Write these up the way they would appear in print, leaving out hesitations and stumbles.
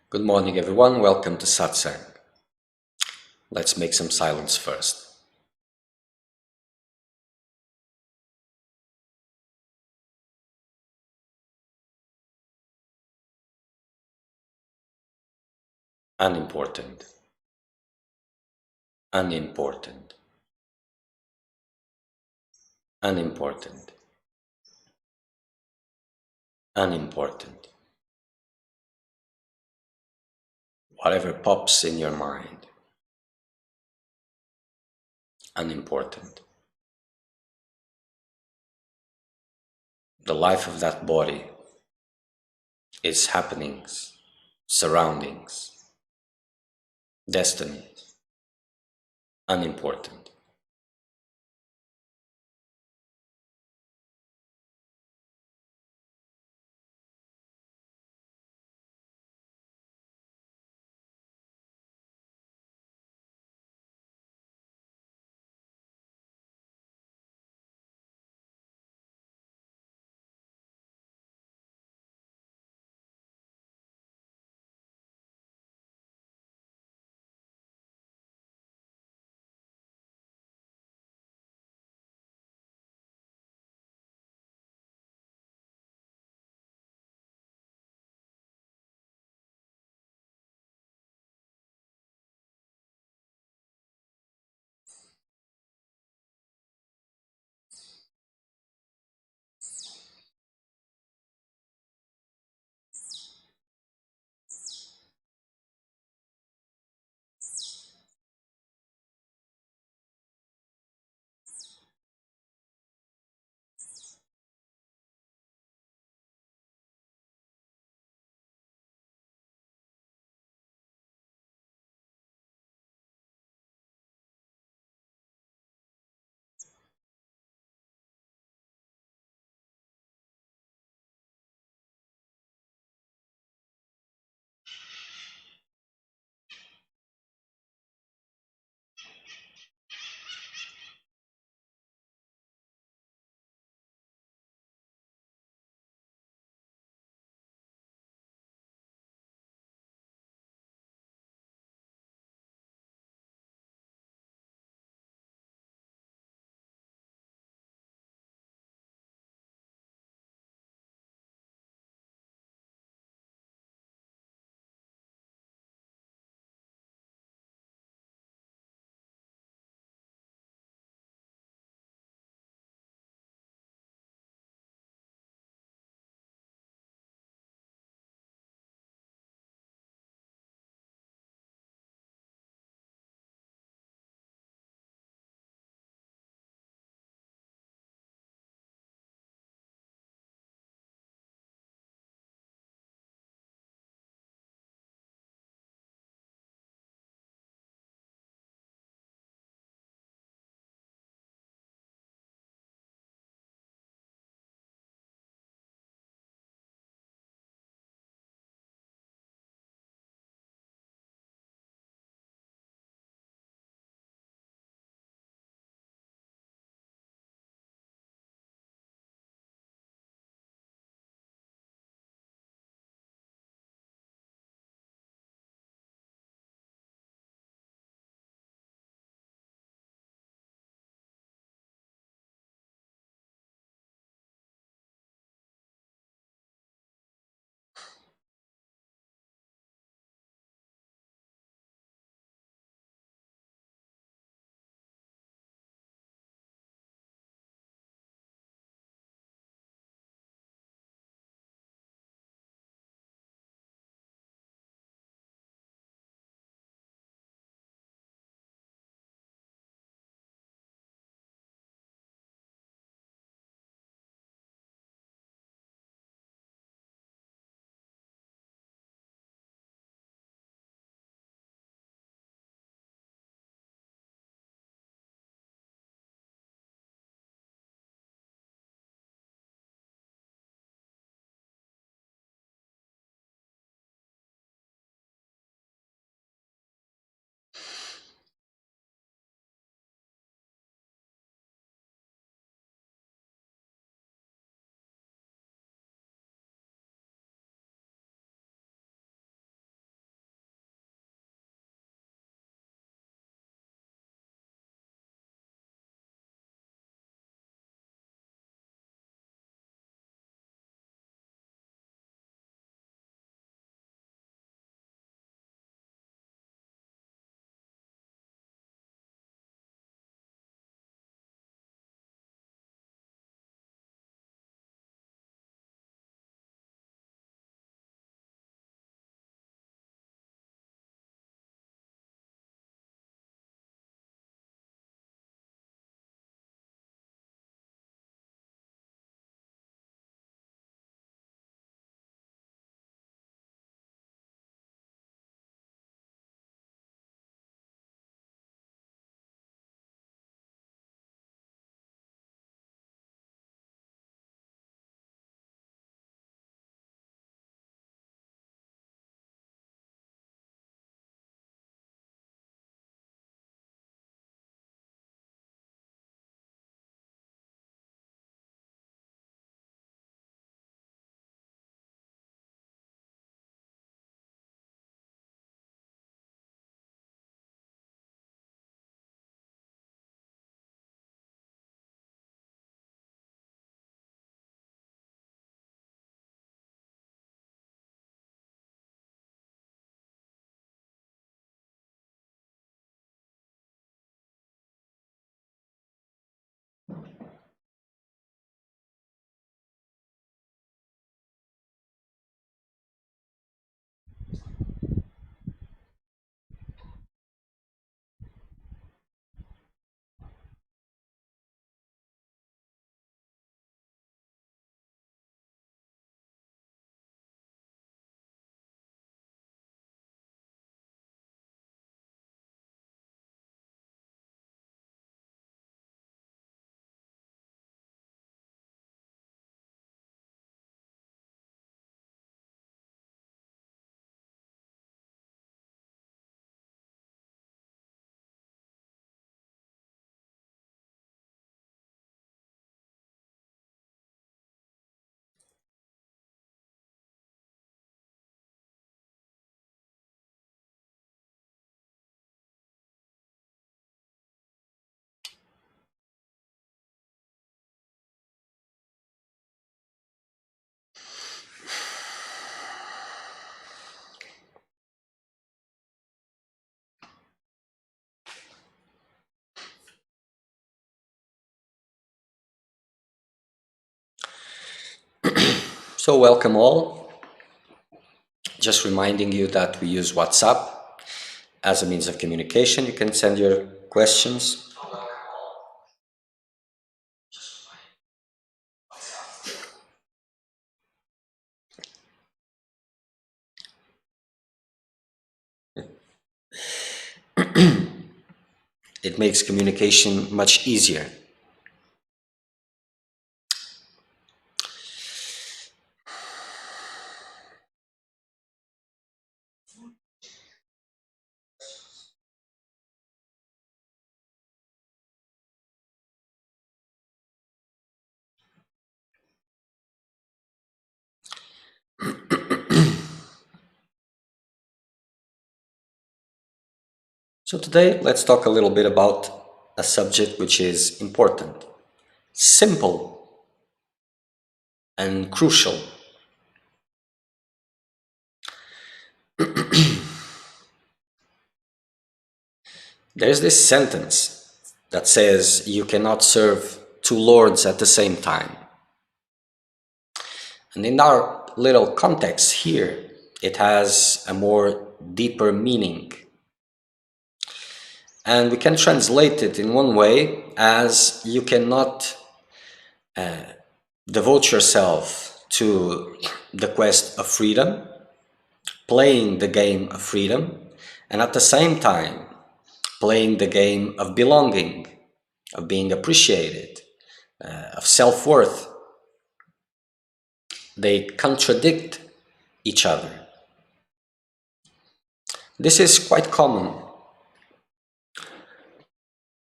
Good morning, everyone. Welcome to Satsang. Let's make some silence first. Unimportant. Unimportant. Unimportant. Unimportant. Whatever pops in your mind. Unimportant. The life of that body, its happenings, surroundings, destiny. Unimportant. So welcome all. Just reminding you that we use WhatsApp as a means of communication. You can send your questions. It makes communication much easier. So today, let's talk a little bit about a subject which is important, simple, and crucial. There's this sentence that says you cannot serve two lords at the same time. And in our little context here, it has a more deeper meaning. And we can translate it in one way as you cannot devote yourself to the quest of freedom, playing the game of freedom, and at the same time playing the game of belonging, of being appreciated, of self-worth. They contradict each other. This is quite common.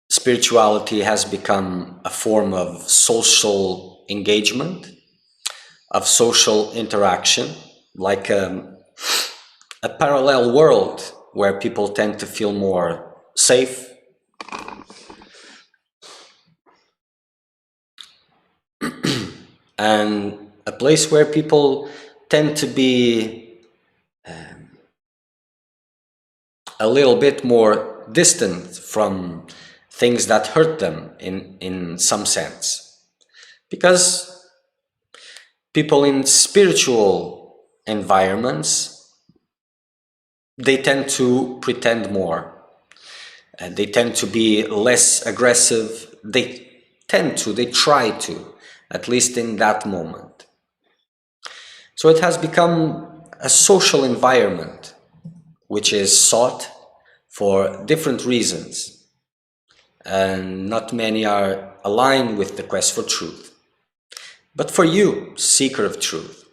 Spirituality has become a form of social engagement, of social interaction, like a parallel world where people tend to feel more safe, and a place where people tend to be a little bit more distant from things that hurt them in some sense. Because people in spiritual environments, they tend to pretend more. They tend to be less aggressive. They try to, at least in that moment. So it has become a social environment which is sought for different reasons, and not many are aligned with the quest for truth. But for you, seeker of truth,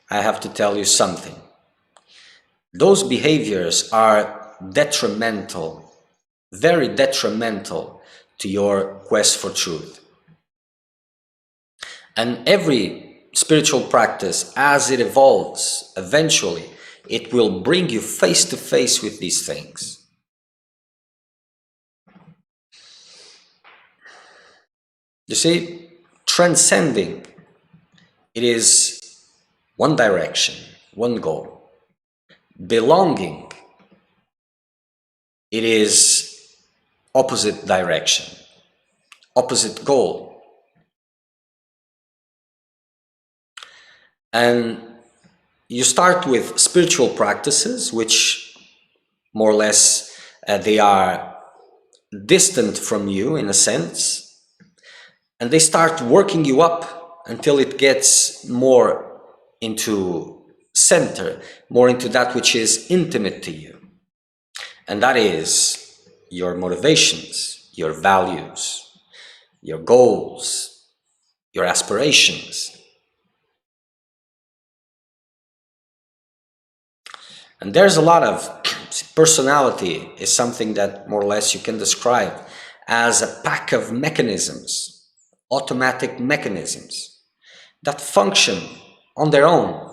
I have to tell you something. Those behaviors are detrimental, very detrimental to your quest for truth. And every spiritual practice, as it evolves, eventually, it will bring you face to face with these things. You see, transcending, it is one direction, one goal. Belonging, it is opposite direction, opposite goal. And you start with spiritual practices, which more or less they are distant from you in a sense, and they start working you up until it gets more into center, more into that which is intimate to you. And that is your motivations, your values, your goals, your aspirations. And there's a lot of personality is something that more or less you can describe as a pack of mechanisms, automatic mechanisms that function on their own.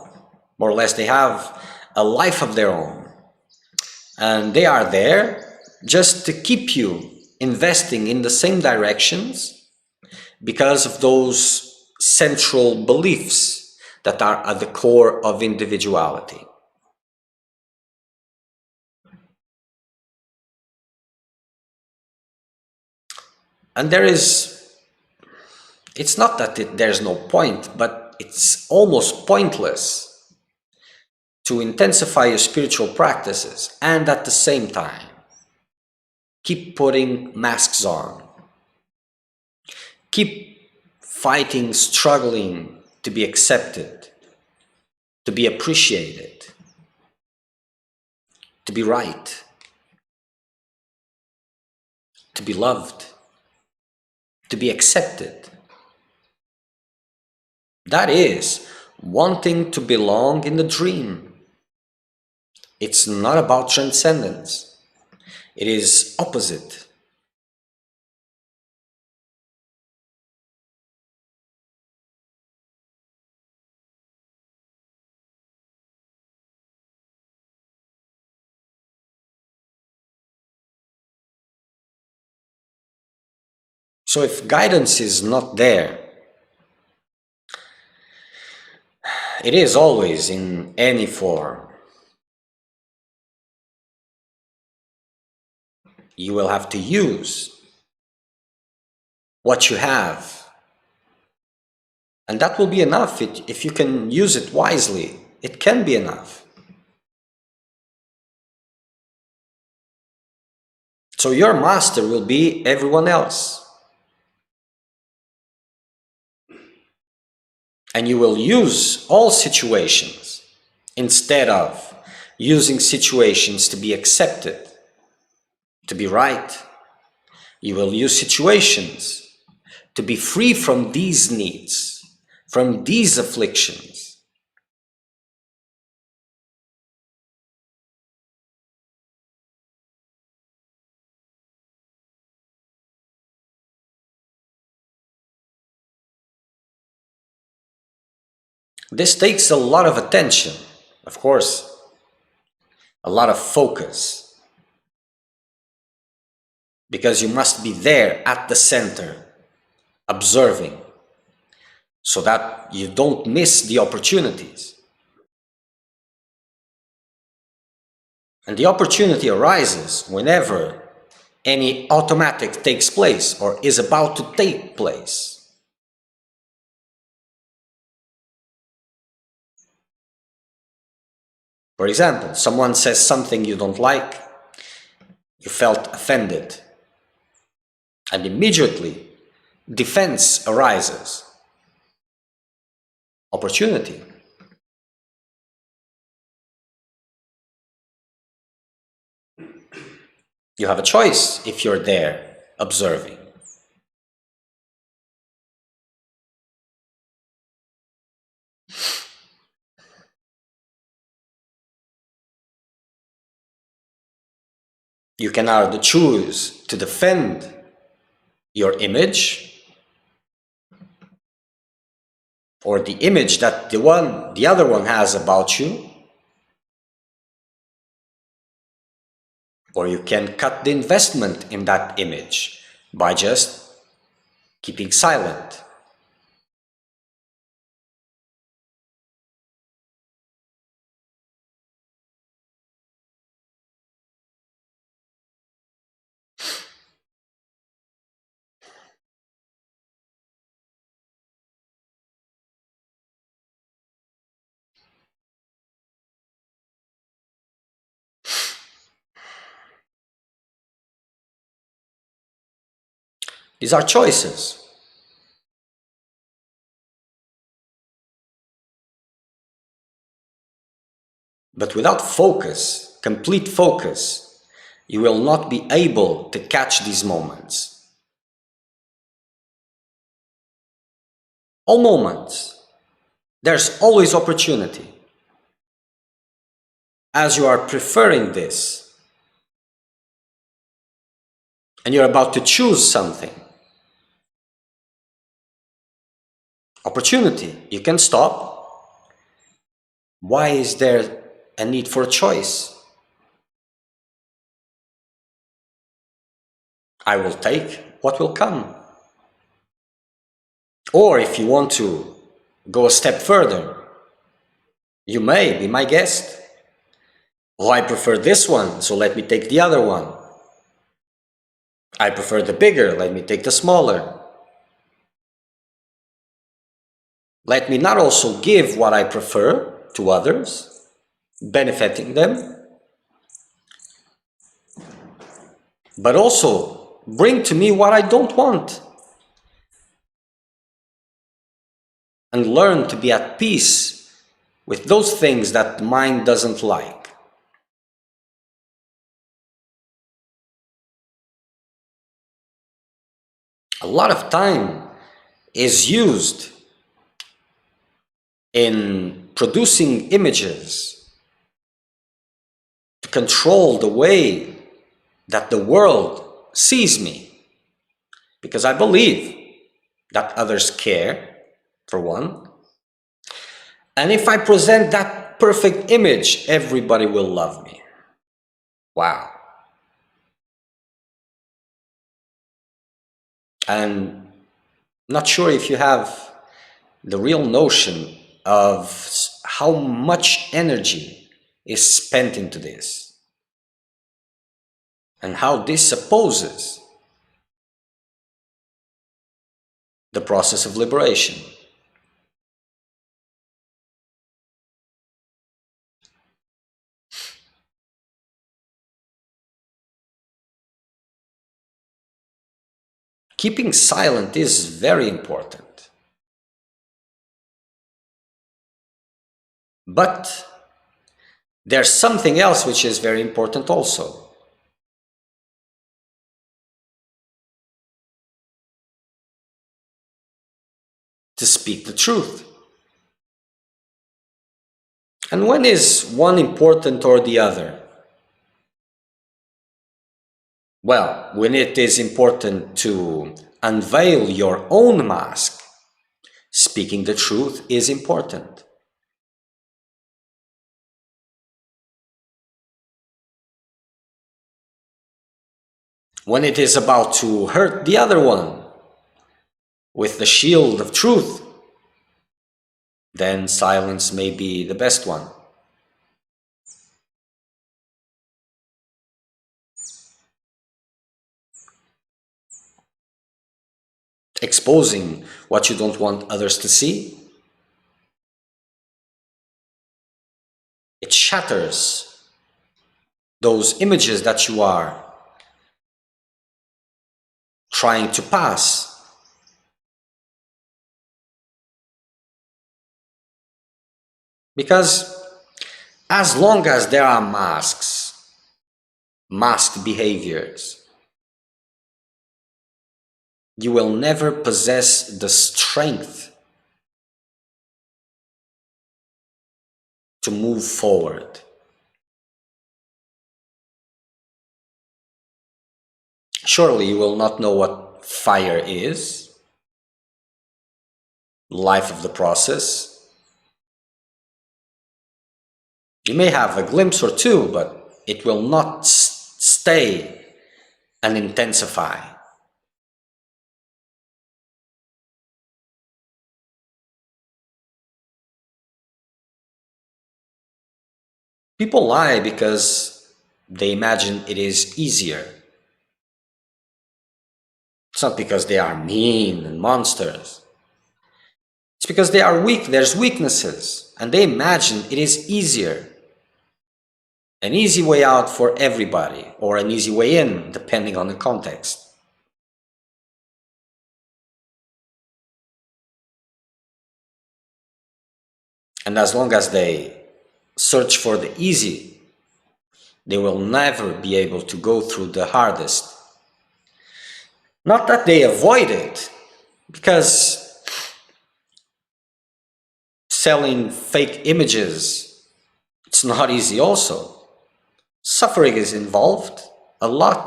More or less, they have a life of their own. And they are there just to keep you investing in the same directions because of those central beliefs that are at the core of individuality. And it's not that there's no point, but it's almost pointless to intensify your spiritual practices and at the same time keep putting masks on. Keep fighting, struggling to be accepted, to be appreciated, to be right, to be loved, to be accepted. That is wanting to belong in the dream. It's not about transcendence. It is opposite. So if guidance is not there, it is always in any form. You will have to use what you have. And that will be enough. If you can use it wisely, it can be enough. So your master will be everyone else. And you will use all situations instead of using situations to be accepted, to be right. You will use situations to be free from these needs, from these afflictions. This takes a lot of attention, of course, a lot of focus, because you must be there at the center, observing, so that you don't miss the opportunities. And the opportunity arises whenever any automatic takes place or is about to take place. For example, someone says something you don't like, you felt offended, and immediately defense arises. Opportunity. You have a choice if you're there observing. You can either choose to defend your image, or the image that the other one has about you, or you can cut the investment in that image by just keeping silent. These are choices. But without focus, complete focus, you will not be able to catch these moments. All moments, there's always opportunity. As you are preferring this, and you're about to choose something, opportunity, you can stop. Why is there a need for a choice? I will take what will come. Or if you want to go a step further, you may be my guest. Oh, I prefer this one, so let me take the other one. I prefer the bigger, let me take the smaller. Let me not also give what I prefer to others, benefiting them, but also bring to me what I don't want, and learn to be at peace with those things that the mind doesn't like. A lot of time is used in producing images to control the way that the world sees me, because I believe that others care, for one, and if I present that perfect image, everybody will love me. Wow. And not sure if you have the real notion of how much energy is spent into this, and how this opposes the process of liberation. Keeping silent is very important. But there's something else which is very important also. To speak the truth. And when is one important or the other? Well, when it is important to unveil your own mask, speaking the truth is important. When it is about to hurt the other one with the shield of truth, then silence may be the best one. Exposing what you don't want others to see, it shatters those images that you are trying to pass. Because as long as there are masks, masked behaviors, you will never possess the strength to move forward. Surely you will not know what fire is, life of the process. You may have a glimpse or two, but it will not stay and intensify. People lie because they imagine it is easier. It's not because they are mean and monsters. It's because they are weak, there's weaknesses, and they imagine it is easier. An easy way out for everybody, or an easy way in, depending on the context. And as long as they search for the easy, they will never be able to go through the hardest. Not that they avoid it, because selling fake images, it's not easy also. Suffering is involved, a lot.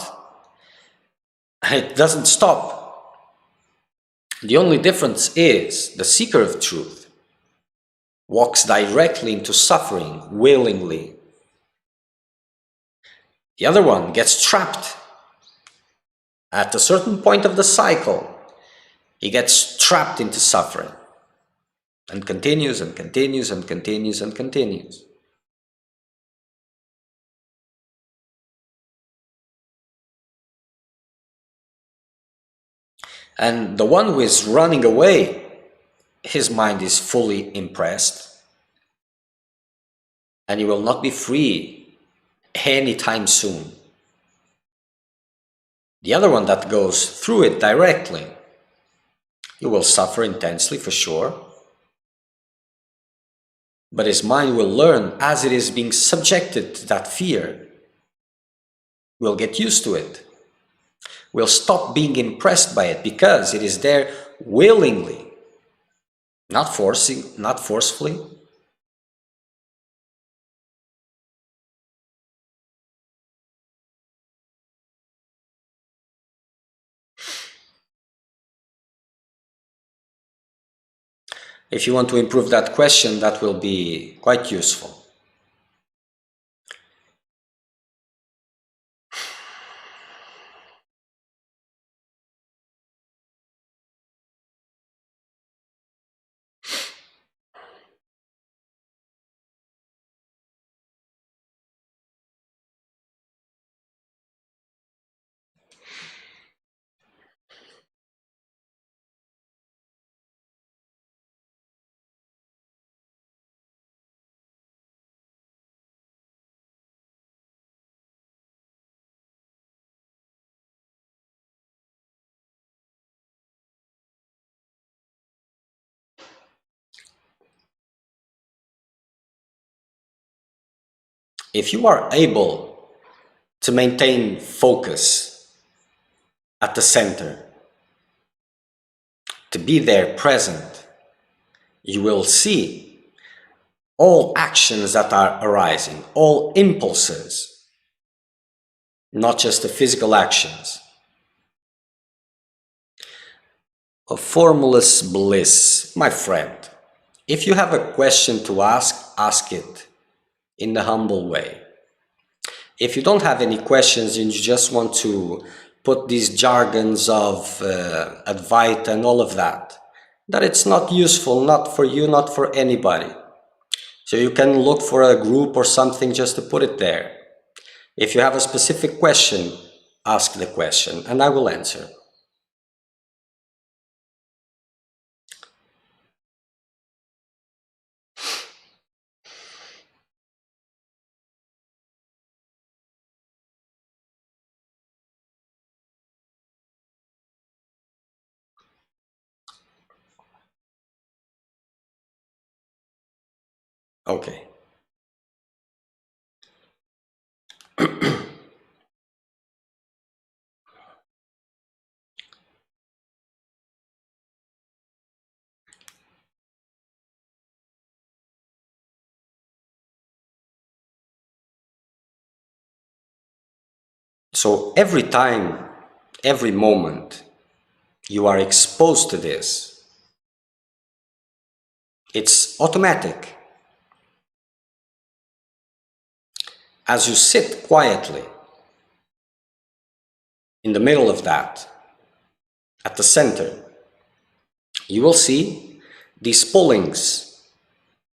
It doesn't stop. The only difference is the seeker of truth walks directly into suffering willingly. The other one gets trapped. At a certain point of the cycle, he gets trapped into suffering and continues and continues and continues and continues. And the one who is running away his mind is fully impressed, and he will not be free anytime soon. The other one that goes through it directly, he will suffer intensely for sure, but his mind will learn as it is being subjected to that fear. Will get used to it. Will stop being impressed by it because it is there willingly, not forcefully. If you want to improve that question, that will be quite useful. If you are able to maintain focus at the center, to be there present, you will see all actions that are arising, all impulses, not just the physical actions. A formless bliss, my friend. If you have a question to ask it in a humble way. If you don't have any questions and you just want to put these jargons of Advaita and all of that it's not useful, not for you, not for anybody. So you can look for a group or something just to put it there. If you have a specific question, ask the question and I will answer. Okay. So every time, every moment you are exposed to this, it's automatic. As you sit quietly in the middle of that, at the center, you will see these pullings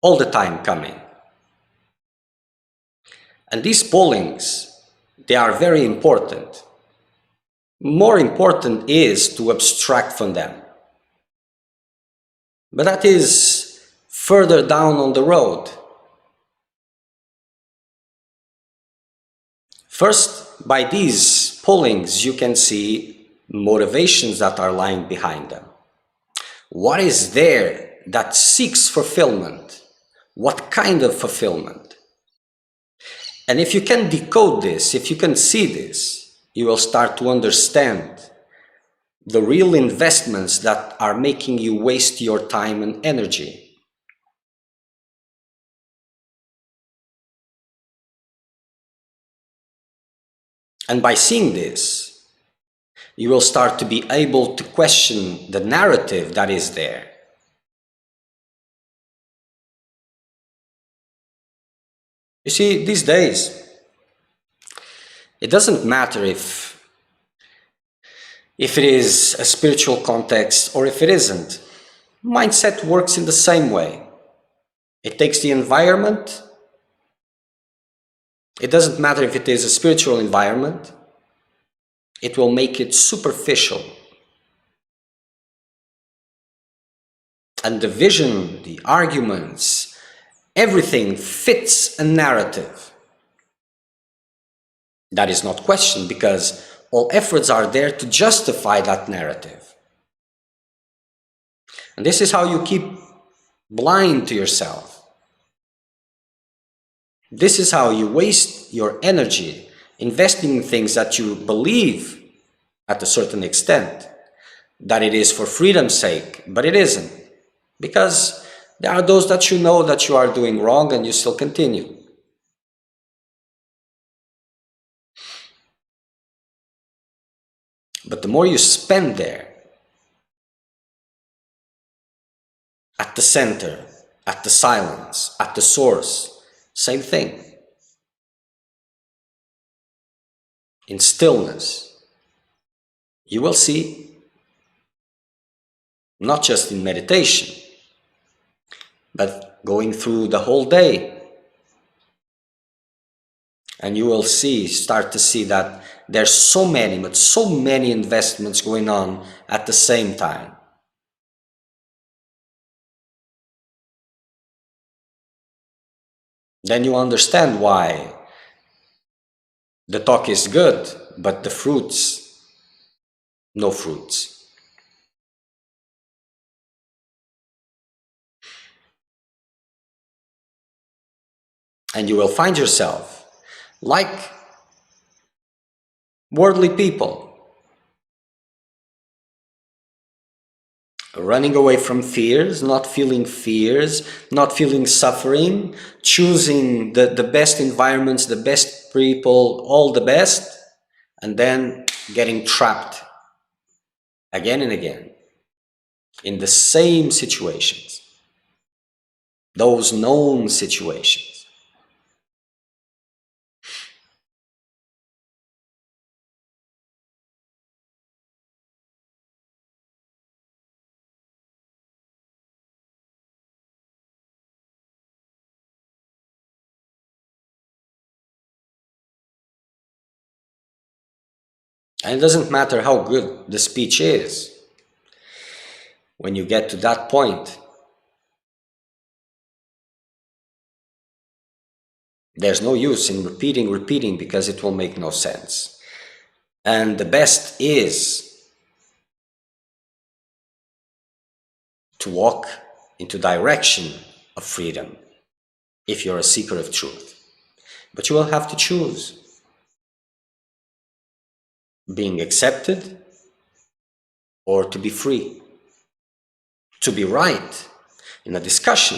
all the time coming. And these pullings, they are very important. More important is to abstract from them. But that is further down on the road. First, by these pullings, you can see motivations that are lying behind them. What is there that seeks fulfillment? What kind of fulfillment? And if you can decode this, if you can see this, you will start to understand the real investments that are making you waste your time and energy. And by seeing this, you will start to be able to question the narrative that is there. You see, these days, it doesn't matter if it is a spiritual context or if it isn't. Mindset works in the same way. It takes the environment. It doesn't matter if it is a spiritual environment. It will make it superficial. And the vision, the arguments, everything fits a narrative. That is not questioned because all efforts are there to justify that narrative. And this is how you keep blind to yourself. This is how you waste your energy investing in things that you believe at a certain extent that it is for freedom's sake, but it isn't. Because there are those that you know that you are doing wrong and you still continue. But the more you spend there, at the center, at the silence, at the source, same thing. In stillness, you will see, not just in meditation, but going through the whole day, and you will start to see that there's so many investments going on at the same time. Then you understand why the talk is good, but the fruits, no fruits. And you will find yourself like worldly people, running away from fears, not feeling suffering, choosing the best environments, the best people, all the best, and then getting trapped again and again in the same situations, those known situations. And it doesn't matter how good the speech is. When you get to that point, there's no use in repeating, because it will make no sense. And the best is to walk into direction of freedom if you're a seeker of truth. But you will have to choose being accepted or to be free, to be right in a discussion,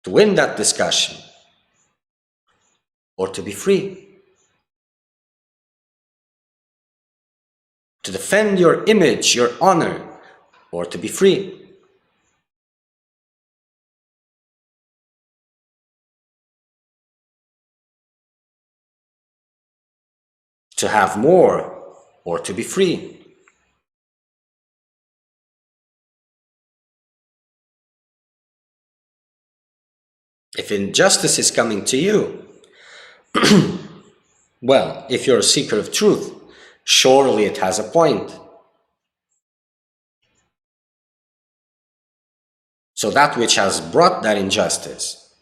to win that discussion, or to be free, to defend your image, your honor, or to be free. To have more, or to be free. If injustice is coming to you, well, if you're a seeker of truth, surely it has a point. So that which has brought that injustice,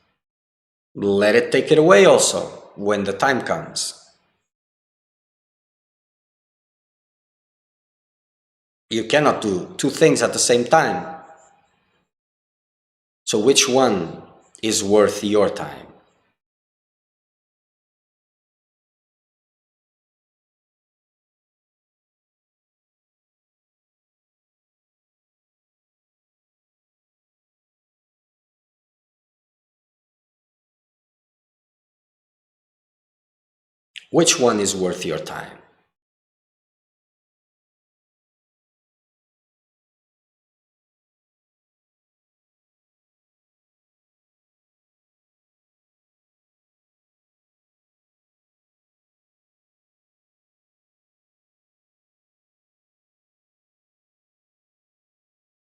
let it take it away also when the time comes. You cannot do two things at the same time. So which one is worth your time? Which one is worth your time?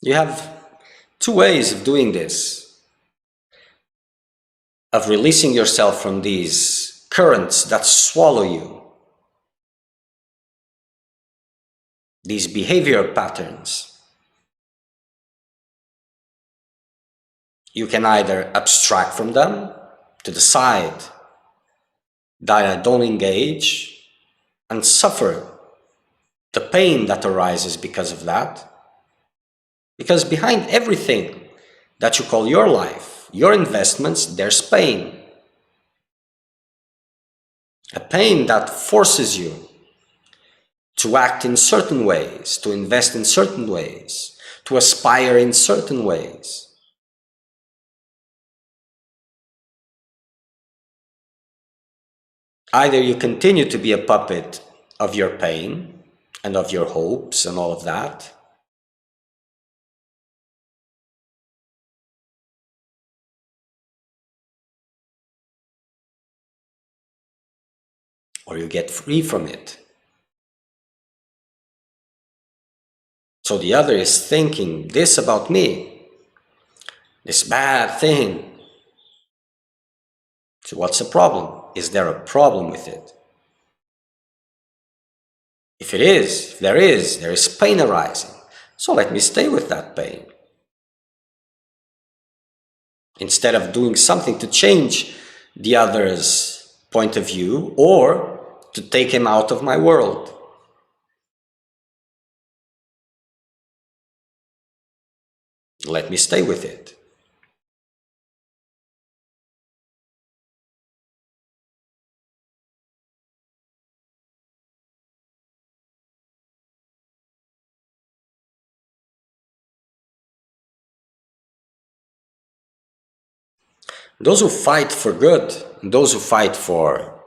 You have two ways of doing this, of releasing yourself from these currents that swallow you, these behavior patterns. You can either abstract from them to decide that I don't engage and suffer the pain that arises because of that. Because behind everything that you call your life, your investments, there's pain. A pain that forces you to act in certain ways, to invest in certain ways, to aspire in certain ways. Either you continue to be a puppet of your pain and of your hopes and all of that, or you get free from it. So the other is thinking this about me, this bad thing. So what's the problem? Is there a problem with it? If there is pain arising. So let me stay with that pain. Instead of doing something to change the other's point of view or to take him out of my world. Let me stay with it. Those who fight for good, those who fight for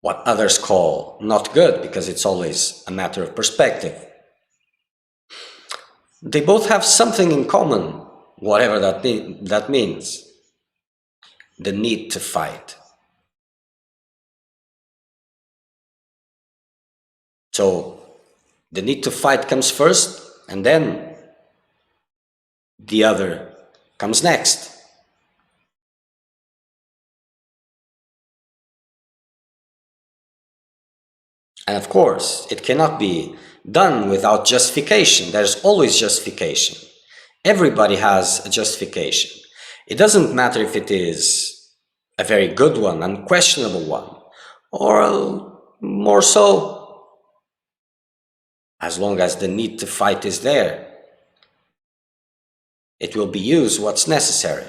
what others call not good, because it's always a matter of perspective, they both have something in common, whatever that means. The need to fight. So the need to fight comes first, and then the other comes next. And of course, it cannot be done without justification. There's always justification. Everybody has a justification. It doesn't matter if it is a very good one, unquestionable one, or more so, as long as the need to fight is there, it will be used what's necessary.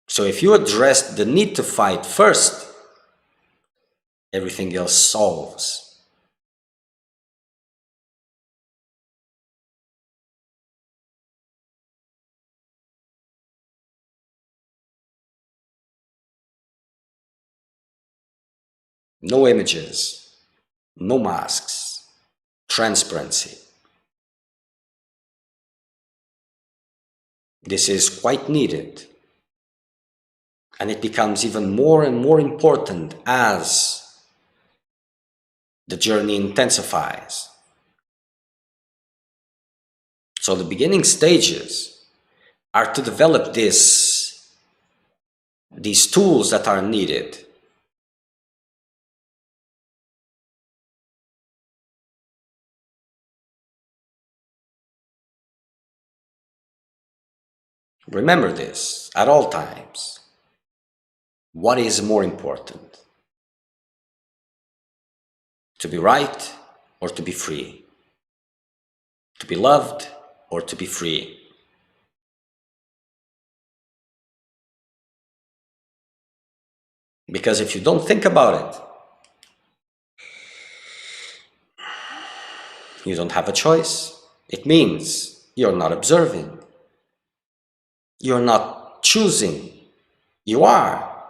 So if you address the need to fight first, everything else solves. No images, no masks, transparency. This is quite needed. And it becomes even more and more important as the journey intensifies. So the beginning stages are to develop these tools that are needed. Remember this at all times. What is more important? To be right or to be free? To be loved or to be free? Because if you don't think about it, you don't have a choice. It means you're not observing. You're not choosing. You are.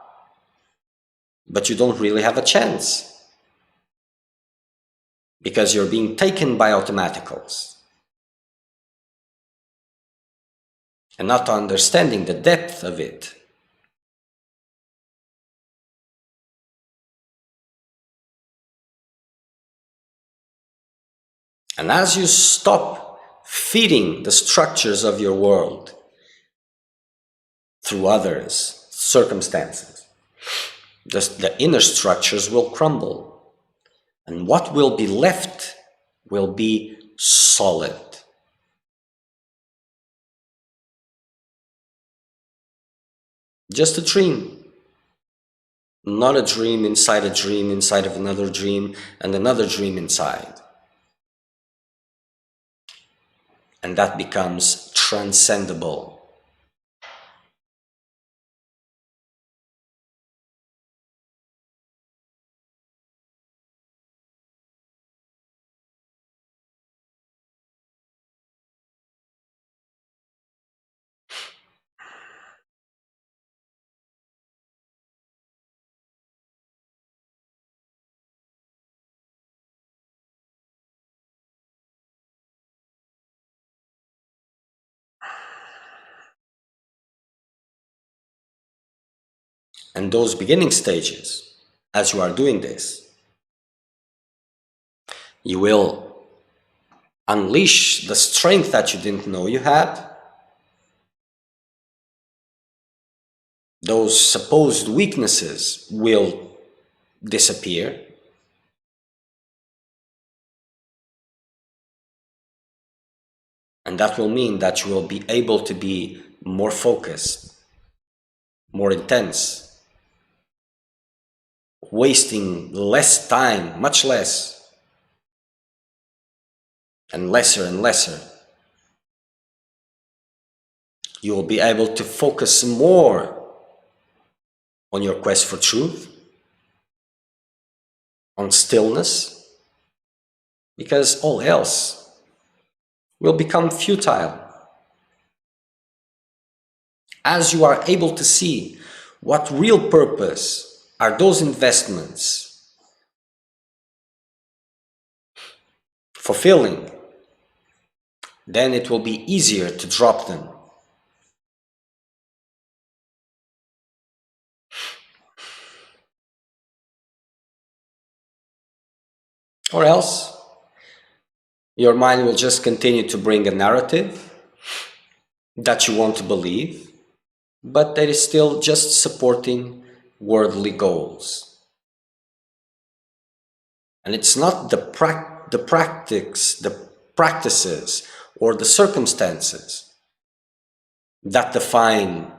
But you don't really have a chance. Because you're being taken by automaticals. And not understanding the depth of it. And as you stop feeding the structures of your world through others, circumstances, the inner structures will crumble. And what will be left will be solid. Just a dream. Not a dream inside of another dream, and another dream inside. And that becomes transcendable. And those beginning stages, as you are doing this, you will unleash the strength that you didn't know you had. Those supposed weaknesses will disappear. And that will mean that you will be able to be more focused, more intense, wasting less time, much less, and lesser. You will be able to focus more on your quest for truth, on stillness, because all else will become futile. As you are able to see what real purpose are those investments fulfilling, then it will be easier to drop them. Or else, your mind will just continue to bring a narrative that you want to believe, but that is still just supporting worldly goals. And it's not the practices, or the circumstances that define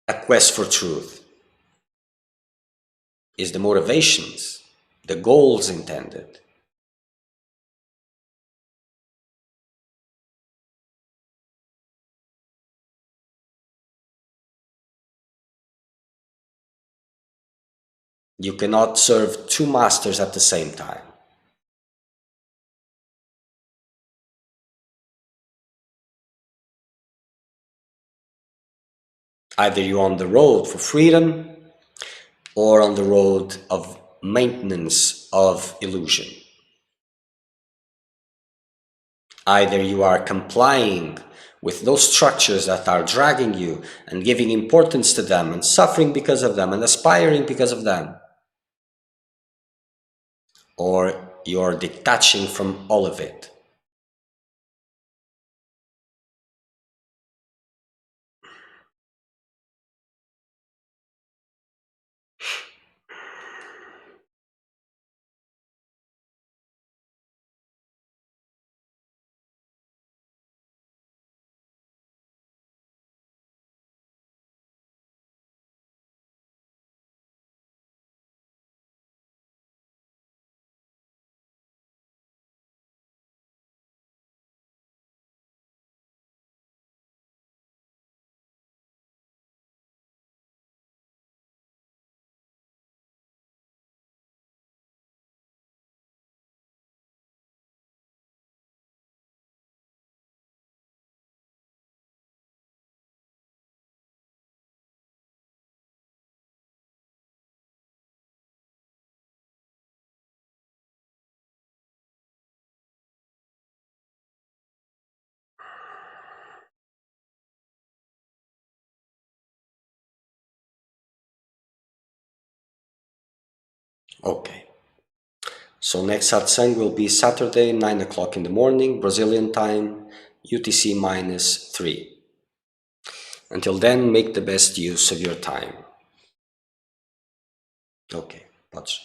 a quest for truth. It's the motivations, the goals intended. You cannot serve two masters at the same time. Either you're on the road for freedom or on the road of maintenance of illusion. Either you are complying with those structures that are dragging you and giving importance to them and suffering because of them and aspiring because of them, or you're detaching from all of it. Okay. So next satsang will be Saturday, 9 o'clock in the morning, Brazilian time, UTC -3. Until then, make the best use of your time. Okay, that's